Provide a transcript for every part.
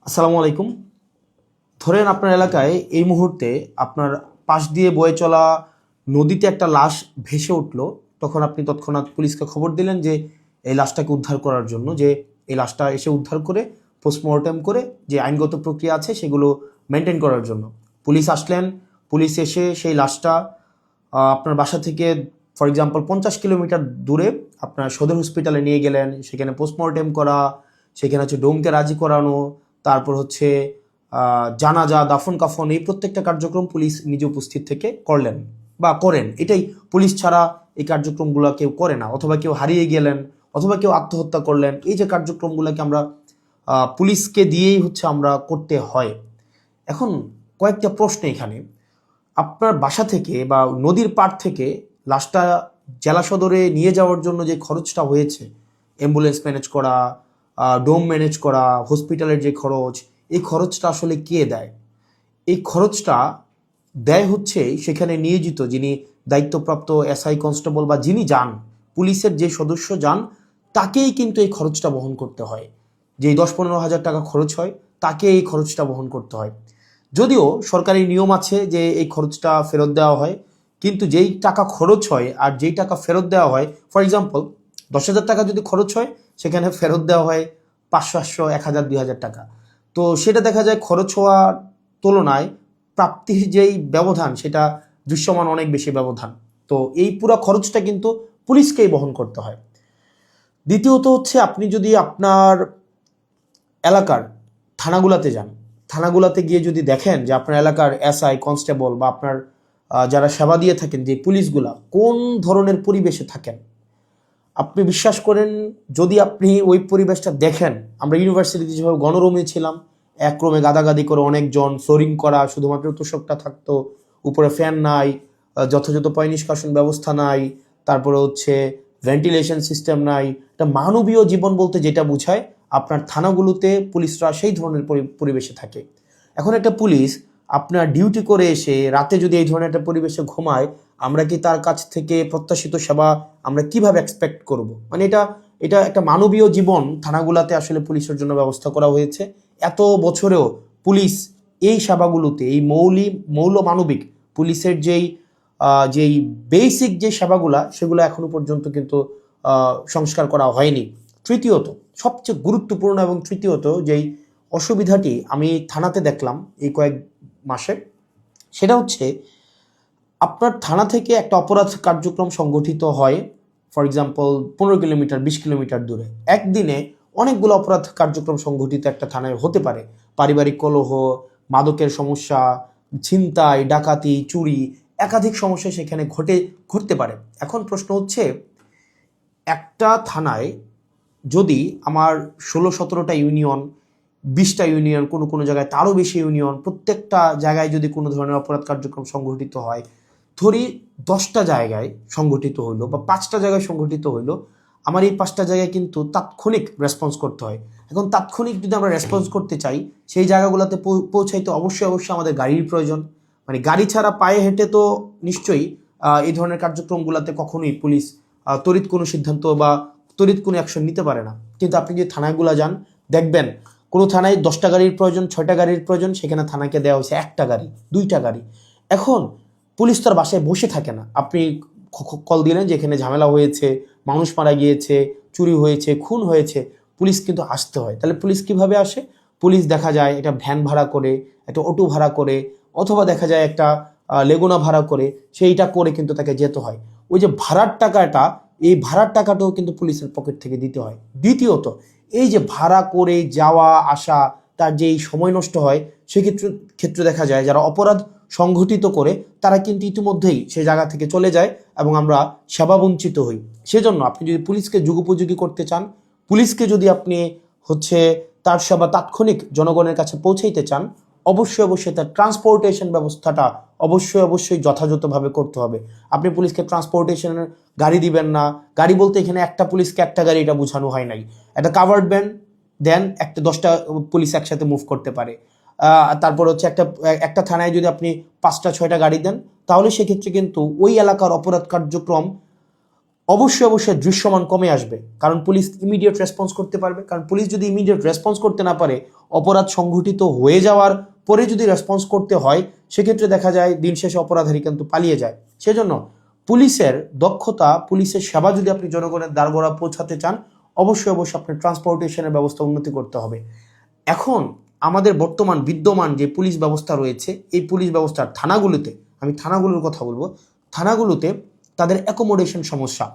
আসসালামু আলাইকুম। ধরেন আপনার এলাকায় এই মুহূর্তে আপনার পাশ দিয়ে বয়ে চলা নদীতে একটা লাশ ভেসে উঠলো। তখন আপনি তৎক্ষণাৎ পুলিশকে খবর দিলেন যে এই লাশটাকে উদ্ধার করার জন্য, যে এই লাশটা এসে উদ্ধার করে পোস্টমর্টেম করে যে আইনগত প্রক্রিয়া আছে সেগুলো মেনটেন করার জন্য পুলিশ আসলেন। পুলিশ এসে সেই লাশটা আপনার বাসা থেকে ফর এক্সাম্পল 50 কিলোমিটার দূরে আপনার সদর হসপিটালে নিয়ে গেলেন। সেখানে পোস্টমর্টেম করা, সেখানে হচ্ছে ডোমকে রাজি করানো, তারপর হচ্ছে জানাজা, দাফন কাফন, এই প্রত্যেকটা কার্যক্রম পুলিশ নিজে উপস্থিত থেকে করলেন বা করেন। এটাই, পুলিশ ছাড়া এই কার্যক্রমগুলো কেউ করে না। অথবা কেউ হারিয়ে গেলেন, অথবা কেউ আত্মহত্যা করলেন, এই যে কার্যক্রমগুলোকে আমরা পুলিশকে দিয়েই হচ্ছে আমরা করতে হয়। এখন কয়েকটা প্রশ্ন এখানে। আপনার বাসা থেকে বা নদীর পাড় থেকে লাশটা জেলা সদরে নিয়ে যাওয়ার জন্য যে খরচটা হয়েছে, অ্যাম্বুলেন্স ম্যানেজ করা, ডোম ম্যানেজ করা, হসপিটালের যে খরচ, এই খরচটা আসলে কে দেয়? এই খরচটা দেয় হচ্ছে সেখানে নিয়োজিত যিনি দায়িত্বপ্রাপ্ত এসআই, কনস্টেবল বা যিনি যান, পুলিশের যে সদস্য যান, তাকেই কিন্তু এই খরচটা বহন করতে হয়। যেই 10-15 হাজার টাকা খরচ হয়, তাকে এই খরচটা বহন করতে হয়। যদিও সরকারি নিয়ম আছে যে এই খরচটা ফেরত দেওয়া হয়, কিন্তু যেই টাকা খরচ হয় আর যেই টাকা ফেরত দেওয়া হয়, ফর এক্সাম্পল 10,000 টাকা যদি খরচ হয়, সেখানে ফেরত দেওয়া হয় 500, 800, 1,000, 2,000 টাকা। তো সেটা দেখা যায় খরচ হওয়ার তুলনায় প্রাপ্তির যেই ব্যবধান, সেটা দৃশ্যমান অনেক বেশি ব্যবধান। তো এই পুরো খরচটা কিন্তু পুলিশকেই বহন করতে হয়। দ্বিতীয়ত হচ্ছে, আপনি যদি আপনার এলাকার থানাগুলাতে যান, থানাগুলাতে গিয়ে যদি দেখেন যে আপনার এলাকার এসআই, কনস্টেবল বা আপনার যারা সেবা দিয়ে থাকেন যে পুলিশগুলা কোন ধরনের পরিবেশে থাকেন, আপনি বিশ্বাস করেন, যদি আপনি ওই পরিবেশটা দেখেন, আমরা ইউনিভার্সিটিতে যেভাবে গণরুমে ছিলাম, এক রুমে গাদাগাদি করে অনেকজন, ফ্লোরিং করা, শুধুমাত্র তোষকটা থাকতো, উপরে ফ্যান নাই, যথাযথ পয় নিষ্কাশন ব্যবস্থা নাই, তারপরে হচ্ছে ভেন্টিলেশন সিস্টেম নাই। একটা মানবীয় জীবন বলতে যেটা বোঝায়, আপনার থানাগুলোতে পুলিশরা সেই ধরনের পরিবেশে থাকে। এখন একটা পুলিশ আপনার ডিউটি করে এসে রাতে যদি এই ধরনের একটা পরিবেশে ঘুমায়, আমরা কি তার কাছ থেকে প্রত্যাশিত সেবা আমরা কিভাবে এক্সপেক্ট করব? মানে এটা এটা একটা মানবীয় জীবন থানাগুলাতে আসলে পুলিশের জন্য ব্যবস্থা করা হয়েছে। এত বছরেও পুলিশ এই সেবাগুলোতে, এই মৌল মানবিক পুলিশের যেই বেসিক যে সেবাগুলা, সেগুলো এখনো পর্যন্ত কিন্তু সংস্কার করা হয়নি। তৃতীয়ত, সবচেয়ে গুরুত্বপূর্ণ এবং তৃতীয়ত যেই অসুবিধাটি আমি থানাতে দেখলাম এই কয়েক মাসে, সেটা হচ্ছে আপনার থানা থেকে একটা অপরাধ কার্যক্রম সংগঠিত হয়, ফর এক্সাম্পল 15 কিলোমিটার, 20 কিলোমিটার দূরে। একদিনে অনেকগুলো অপরাধ কার্যক্রম সংগঠিত একটা থানায় হতে পারে। পারিবারিক কলহ, মাদকের সমস্যা, ছিনতাই, ডাকাতি, চুরি, একাধিক সমস্যা সেখানে ঘটতে পারে। এখন প্রশ্ন হচ্ছে, একটা থানায় যদি আমার 16-17টা ইউনিয়ন, 20টা ইউনিয়ন, কোনো কোনো জায়গায় তারও বেশি ইউনিয়ন, প্রত্যেকটা জায়গায় যদি কোনো ধরনের অপরাধ কার্যক্রম সংঘটিত হয়, ধরি 10টা জায়গায় সংঘটিত হইলো বা 5টা জায়গায় সংঘটিত হইলো, আমার এই 5টা জায়গায় কিন্তু তাৎক্ষণিক রেসপন্স করতে হয়। এখন তাৎক্ষণিক যদি আমরা রেসপন্স করতে চাই, সেই জায়গাগুলোতে পৌঁছাইতে অবশ্যই অবশ্যই আমাদের গাড়ির প্রয়োজন। মানে গাড়ি ছাড়া পায়ে হেঁটে তো নিশ্চয়ই এই ধরনের কার্যক্রমগুলোতে কখনোই পুলিশ তড়িৎ কোনো সিদ্ধান্ত বা তড়িৎ কোনো অ্যাকশন নিতে পারে না। কিন্তু আপনি যদি থানাগুলো যান, দেখবেন কোনো থানায় 10টা গাড়ির প্রয়োজন, 6টা গাড়ির প্রয়োজন, সেখানে থানাকে দেওয়া হয়েছে 1টা গাড়ি, 2টা গাড়ি। এখন পুলিশ তো আর বাসায় বসে থাকে না। আপনি কল দিলেন যে এখানে ঝামেলা হয়েছে, মানুষ মারা গিয়েছে, চুরি হয়েছে, খুন হয়েছে, পুলিশ কিন্তু আসতে হয়। তাহলে পুলিশ কিভাবে আসে? পুলিশ দেখা যায় একটা ভ্যান ভাড়া করে, একটা অটো ভাড়া করে, অথবা দেখা যায় একটা লেগুনা ভাড়া করে, সেইটা করে কিন্তু তাকে যেতে হয়। ওই যে ভাড়ার টাকাটা, এই ভাড়ার টাকাটাও কিন্তু পুলিশের পকেট থেকে দিতে হয়। দ্বিতীয়ত, এই যে ভাড়া করে যাওয়া আসা, তার যেই সময় নষ্ট হয়, সেক্ষেত্রে দেখা যায় যারা অপরাধ সংঘটিত করে তারা কিন্তু ইতিমধ্যেই সেই জায়গা থেকে চলে যায় এবং আমরা সেবা বঞ্চিত হই। সেজন্য আপনি যদি পুলিশকে যুগোপযোগী করতে চান, পুলিশকে যদি আপনি হচ্ছে তার সেবা তাৎক্ষণিক জনগণের কাছে পৌঁছাইতে চান, অবশ্যই অবশ্যই তার ট্রান্সপোর্টেশন ব্যবস্থাটা অবশ্যই অবশ্যই যথাযথভাবে করতে হবে। আপনি পুলিশকে ট্রান্সপোর্টেশনের গাড়ি দিবেন না। গাড়ি বলতে এখানে একটা পুলিশকে একটা গাড়ি, এটা বোঝানো হয় নাই। একটা কাভার্ড ভ্যান দেন, একটা 10টা পুলিশ একসাথে মুভ করতে পারে। তারপর হচ্ছে একটা থানায় যদি আপনি 5টা 6টা গাড়ি দেন, তাহলে সেক্ষেত্রে কিন্তু ওই এলাকার অপরাধ কার্যক্রম অবশ্যই অবশ্যই দৃশ্যমান কমে আসবে। কারণ পুলিশ ইমিডিয়েট রেসপন্স করতে পারবে। কারণ পুলিশ যদি ইমিডিয়েট রেসপন্স করতে না পারে, অপরাধ সংঘটিত হয়ে যাওয়ার পরে যদি রেসপন্স করতে হয়, সেক্ষেত্রে দেখা যায় দিন শেষে অপরাধী কিন্তু পালিয়ে যায়। সেজন্য পুলিশের দক্ষতা, পুলিশের সেবা যদি আপনি জনগণের দ্বারগোড়া পৌঁছাতে চান, অবশ্যই আপনার ট্রান্সপোর্টেশনের ব্যবস্থা উন্নতি করতে হবে। এখন আমাদের বর্তমান বিদ্যমান যে পুলিশ ব্যবস্থা রয়েছে, এই পুলিশ ব্যবস্থার থানাগুলোতে, আমি থানাগুলোর কথা বলবো, থানাগুলোতে তাদের অ্যাকোমোডেশন সমস্যা,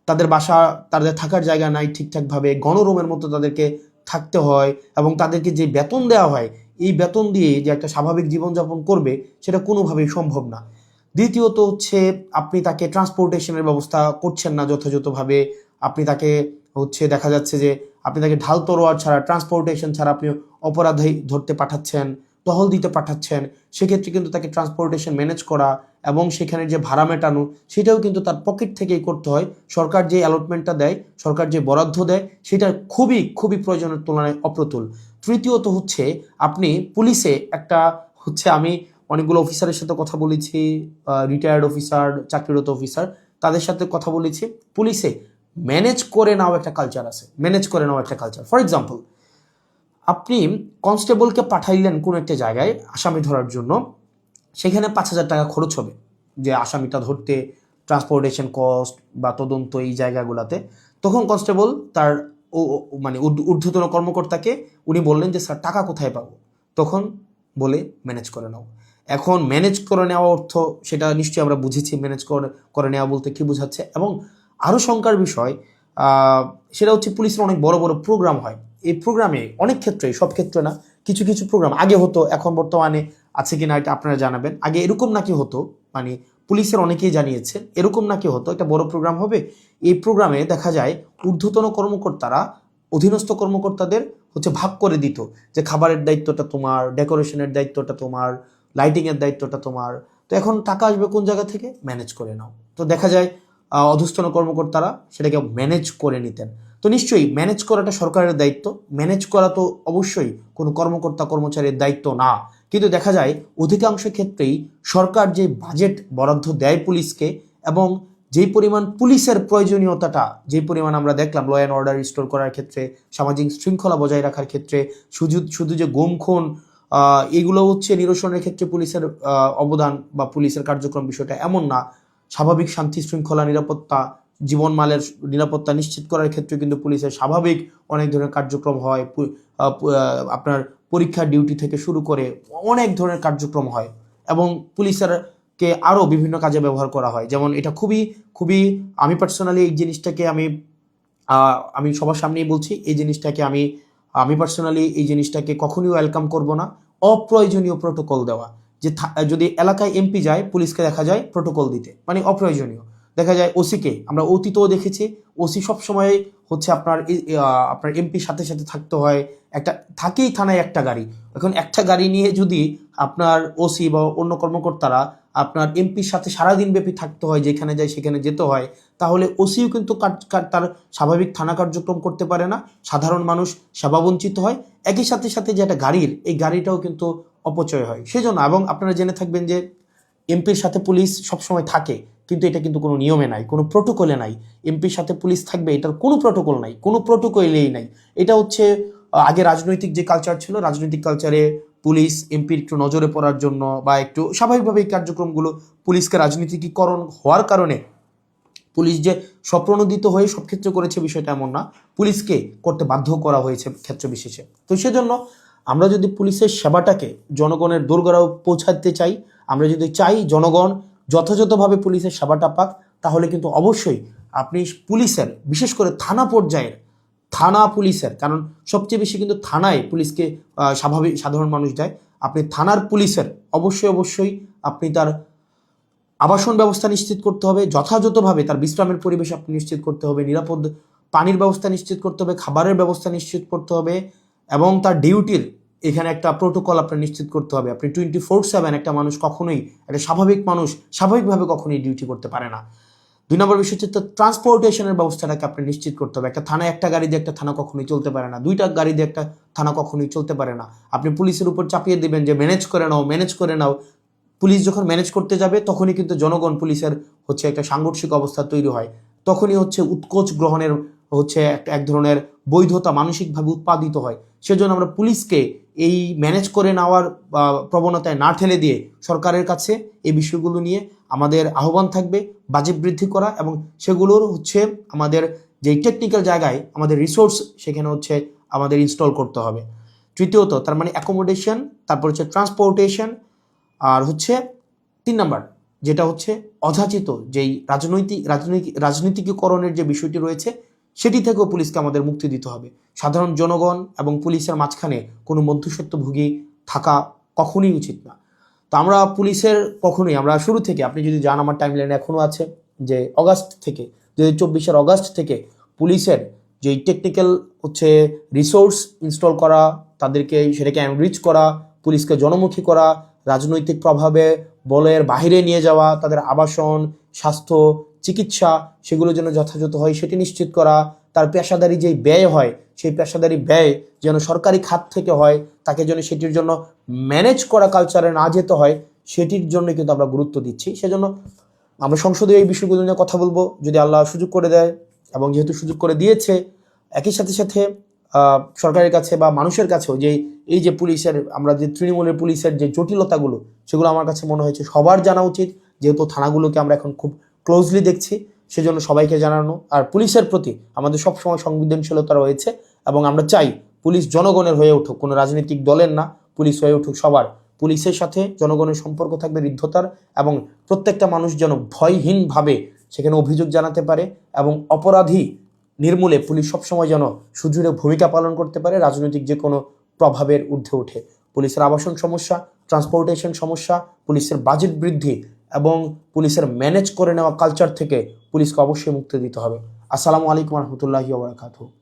তাদের বাসা, তাদের থাকার জায়গা নাই ঠিকঠাকভাবে, গণরুমের মতো তাদেরকে থাকতে হয়, এবং তাদেরকে যে বেতন দেওয়া হয়, এই বেতন দিয়ে যে একটা স্বাভাবিক জীবনযাপন করবে সেটা কোনোভাবেই সম্ভব না। দ্বিতীয়ত হচ্ছে আপনি তাকে ট্রান্সপোর্টেশনের ব্যবস্থা করছেন না যথাযথভাবে। আপনি তাকে দেখা যাচ্ছে যে আপনি তাকে ঢাল তরোয়ার ছাড়া, ট্রান্সপোর্টেশন ছাড়া আপনি অপরাধী ধরতে পাঠাচ্ছেন, টহল দিতে পাঠাচ্ছেন। সেক্ষেত্রে কিন্তু তাকে ট্রান্সপোর্টেশন ম্যানেজ করা এবং সেখানে যে ভাড়া মেটানো, সেটাও কিন্তু তার পকেট থেকেই করতে হয়। সরকার যে অ্যালটমেন্টটা দেয়, সরকার যে বরাদ্দ দেয়, সেটা খুবই খুবই প্রয়োজনের তুলনায় অপ্রতুল। তৃতীয়ত আপনি পুলিশে একটা আমি অনেকগুলো অফিসারের সাথে কথা বলেছি, রিটায়ার্ড অফিসার, চাকরিরত অফিসার, তাদের সাথে কথা বলেছি। পুলিশে ম্যানেজ করে নাও একটা কালচার আছে, ম্যানেজ করে নাও একটা কালচার। ফর এক্সাম্পল, আপনি কনস্টেবলকে পাঠাইলেন কোনো একটা জায়গায় আসামি ধরার জন্য, সেখানে 5,000 টাকা খরচ হবে যে আসামিটা ধরতে, ট্রান্সপোর্টেশন কস্ট বা তদন্ত এই জায়গাগুলোতে। তখন কনস্টেবল তার ঊর্ধ্বতন কর্মকর্তাকে উনি বললেন যে স্যার টাকা কোথায় পাবো? তখন বলে ম্যানেজ করে নাও। এখন ম্যানেজ করে নেওয়া অর্থ, সেটা নিশ্চয়ই আমরা বুঝেছি ম্যানেজ করে নেওয়া বলতে কি বোঝাচ্ছে। এবং আরও শঙ্কার বিষয় সেটা পুলিশের অনেক বড় বড় প্রোগ্রাম হয়। এই প্রোগ্রামে অনেক ক্ষেত্রে, সব ক্ষেত্রে না, কিছু কিছু প্রোগ্রাম আগে হতো, এখন বর্তমানে আছে কিনা এটা আপনারা জানাবেন। আগে এরকম নাকি হতো, পুলিশের অনেকেই জানিয়েছে এরকম নাকি হতো, একটা বড় প্রোগ্রাম হবে, এই প্রোগ্রামে দেখা যায় ঊর্ধ্বতন কর্মকর্তারা অধীনস্থ কর্মকর্তাদের ভাগ করে দিত যে খাবারের দায়িত্বটা তোমার, ডেকোরেশনের দায়িত্বটা তোমার, লাইটিংয়ের দায়িত্বটা তোমার। তো এখন টাকা আসবে কোন জায়গা থেকে? ম্যানেজ করে নাও। তো দেখা যায় অধস্তন কর্মকর্তারা সেটাকে ম্যানেজ করে নিতেন। তো নিশ্চয়ই ম্যানেজ করাটা সরকারের দায়িত্ব, ম্যানেজ করা তো অবশ্যই কোনো কর্মকর্তা কর্মচারীর দায়িত্ব না। কিন্তু দেখা যায় অধিকাংশ ক্ষেত্রেই সরকার যে বাজেট বরাদ্দ দেয় পুলিশকে, এবং যেই পরিমাণ পুলিশের প্রয়োজনীয়তাটা, যেই পরিমাণ আমরা দেখলাম ল অ্যান্ড অর্ডার রিস্টোর করার ক্ষেত্রে, সামাজিক শৃঙ্খলা বজায় রাখার ক্ষেত্রে, শুধু যে গুম খুন এগুলো নিরসনের ক্ষেত্রে পুলিশের অবদান বা পুলিশের কার্যক্রম বিষয়টা এমন না। স্বাভাবিক শান্তি শৃঙ্খলা, নিরাপত্তা, জীবনমালের নিরাপত্তা নিশ্চিত করার ক্ষেত্রে কিন্তু পুলিশের স্বাভাবিক অনেক ধরনের কার্যক্রম হয়। আপনার পরীক্ষার ডিউটি থেকে শুরু করে অনেক ধরনের কার্যক্রম হয়, এবং পুলিশেরকে আরও বিভিন্ন কাজে ব্যবহার করা হয়। যেমন এটা খুবই খুবই, আমি পার্সোনালি এই জিনিসটাকে আমি সবার সামনেই বলছি, এই জিনিসটাকে আমি পার্সোনালি এই জিনিসটাকে কখনোই ওয়েলকাম করব না। অপ্রয়োজনীয় প্রোটোকল দেওয়া, যে যদি এলাকায় এমপি যায়, পুলিশকে দেখা যায় প্রোটোকল দিতে, অপ্রয়োজনীয়। দেখা যায় ওসিকে আমরা অতীতেও দেখেছি, ওসি সবসময় আপনার এমপির সাথে সাথে থাকতে হয়, থাকেই থানায় একটা গাড়ি। এখন একটা গাড়ি নিয়ে যদি আপনার ওসি বা অন্য কর্মকর্তারা আপনার এমপির সাথে সারাদিন ব্যাপী থাকতে হয়, যেখানে যায় সেখানে যেতে হয়, তাহলে ওসিও কিন্তু তার স্বাভাবিক থানা কার্যক্রম করতে পারে না, সাধারণ মানুষ সেবা বঞ্চিত হয়। একই সাথে সাথে যে একটা গাড়ির, এই গাড়িটাও কিন্তু অপচয় হয়। সেজন্য, এবং আপনারা জেনে থাকবেন যে এমপির সাথে পুলিশ সবসময় থাকে, কিন্তু এটা কিন্তু কোনো নিয়মে নাই, কোনো প্রোটোকলে নাই। এমপির সাথে পুলিশ থাকবে, এটার কোনো প্রোটোকল নাই, কোনো প্রোটোকলেই নাই। এটা আগে রাজনৈতিক যে কালচার ছিল, রাজনৈতিক কালচারে পুলিশ এমপির একটু নজরে পড়ার জন্য বা একটু স্বাভাবিকভাবে এই কার্যক্রমগুলো, পুলিশকে রাজনীতিকীকরণ হওয়ার কারণে পুলিশ যে স্বপ্রণোদিত হয়ে সব ক্ষেত্রে করেছে বিষয়টা এমন না, পুলিশকে করতে বাধ্য করা হয়েছে ক্ষেত্র বিশেষে। তো সেজন্য আমরা যদি পুলিশের সেবাটাকে জনগণের দোরগোড়ায় পৌঁছাতে চাই, আমরা যদি চাই জনগণ যথাযথভাবে পুলিশের সেবাটা পাক, তাহলে কিন্তু অবশ্যই আপনি পুলিশের, বিশেষ করে থানা পর্যায়ের থানা পুলিশের, কারণ সবচেয়ে বেশি কিন্তু থানায় পুলিশকে সাধারণ মানুষ দেয়, আপনি থানার পুলিশের অবশ্যই আপনি তার আবাসন ব্যবস্থা নিশ্চিত করতে হবে, যথাযথভাবে তার বিশ্রামের পরিবেশ আপনি নিশ্চিত করতে হবে, নিরাপদ পানির ব্যবস্থা নিশ্চিত করতে হবে, খাবারের ব্যবস্থা নিশ্চিত করতে হবে, এবং তার ডিউটির এখানে একটা প্রোটোকল আপনার নিশ্চিত করতে হবে। আপনি 24/7 একটা মানুষ কখনোই, একটা স্বাভাবিক মানুষ স্বাভাবিকভাবে কখনোই ডিউটি করতে পারে না। 2 নম্বর বিষয় হচ্ছে ট্রান্সপোর্টেশনের ব্যবস্থাটাকে আপনি নিশ্চিত করতে হবে। একটা থানায় একটা গাড়ি দিয়ে একটা থানা কখনোই চলতে পারে না, 2টা গাড়ি দিয়ে একটা থানা কখনোই চলতে পারে না। আপনি পুলিশের উপর চাপিয়ে দেবেন যে ম্যানেজ করে নাও। পুলিশ যখন ম্যানেজ করতে যাবে, তখনই কিন্তু জনগণ পুলিশের একটা সাংঘর্ষিক অবস্থা তৈরি হয়। তখনই উৎকোচ গ্রহণের এক ধরনের বৈধতা মানসিকভাবে উৎপাদিত হয়। সেজন্য আমরা পুলিশকে এই ম্যানেজ করে নেওয়ার প্রবণতায় না ঠেলে দিয়ে সরকারের কাছে এই বিষয়গুলো নিয়ে আমাদের আহ্বান থাকবে বাজেট বৃদ্ধি করা, এবং সেগুলোর হচ্ছে আমাদের যে টেকনিক্যাল জায়গায় আমাদের রিসোর্স সেখানে হচ্ছে আমাদের ইনস্টল করতে হবে। তৃতীয়ত তার মানে অ্যাকোমোডেশন, তারপর হচ্ছে ট্রান্সপোর্টেশন, আর হচ্ছে 3 নাম্বার যেটা হচ্ছে অযাচিত যেই রাজনীতিকীকরণের যে বিষয়টি রয়েছে সেটি থেকেও পুলিশকে আমাদের মুক্তি দিতে হবে। সাধারণ জনগণ এবং পুলিশের মাঝখানে কোনো মধ্যস্বত্বভোগী থাকা কখনোই উচিত না। তো আমরা পুলিশের কখনোই, আমরা শুরু থেকে, আপনি যদি যান আমার টাইমলাইনে এখনও আছে যে অগাস্ট থেকে 2024-এর অগাস্ট থেকে পুলিশের যেই টেকনিক্যাল হচ্ছে রিসোর্স ইনস্টল করা, তাদেরকে সেটাকে এনরিচ করা, পুলিশকে জনমুখী করা, রাজনৈতিক প্রভাবে বলের বাহিরে নিয়ে যাওয়া, তাদের আবাসন, স্বাস্থ্য, চিকিৎসা সেগুলো যেন যথাযথ হয় সেটি নিশ্চিত করা, তার পেশাদারি যেই ব্যয় হয় সেই পেশাদারি ব্যয় যেন সরকারি খাত থেকে হয়, তাকে যেন সেটির জন্য ম্যানেজ করা কালচারে না যেতে হয়, সেটির জন্য কিন্তু আমরা গুরুত্ব দিচ্ছি। সেজন্য আমরা সংসদে এই বিষয়গুলো নিয়ে কথা বলবো যদি আল্লাহ সুযোগ করে দেয়, এবং যেহেতু সুযোগ করে দিয়েছে একই সাথে সাথে সরকারের কাছে বা মানুষের কাছেও যে এই যে পুলিশের, আমরা যে তৃণমূলের পুলিশের যে জটিলতাগুলো সেগুলো আমার কাছে মনে হয়েছে সবার জানা উচিত, যেহেতু থানাগুলোকে আমরা এখন খুব ক্লোজলি দেখছি, সেজন্য সবাইকে জানানো। আর পুলিশের প্রতি আমাদের সবসময় সংবেদনশীলতা রয়েছে, এবং আমরা চাই পুলিশ জনগণের হয়ে উঠুক, কোনো রাজনৈতিক দলের না, পুলিশ হয়ে উঠুক সবার। পুলিশের সাথে জনগণের সম্পর্ক থাকবে হৃদ্যতার, এবং প্রত্যেকটা মানুষ যেন ভয়হীনভাবে সেখানে অভিযোগ জানাতে পারে, এবং অপরাধী নির্মূলে পুলিশ সবসময় যেন সুদৃঢ় ভূমিকা পালন করতে পারে রাজনৈতিক যে কোনো প্রভাবের ঊর্ধ্বে উঠে। পুলিশের আবাসন সমস্যা, ট্রান্সপোর্টেশন সমস্যা, পুলিশের বাজেট বৃদ্ধি এবং পুলিশের ম্যানেজ করে নেওয়া কালচার থেকে পুলিশকে অবশ্যই মুক্তি দিতে হবে। আসসালামু আলাইকুম রহমতুল্লাহি ওয়া বারাকাতুহু।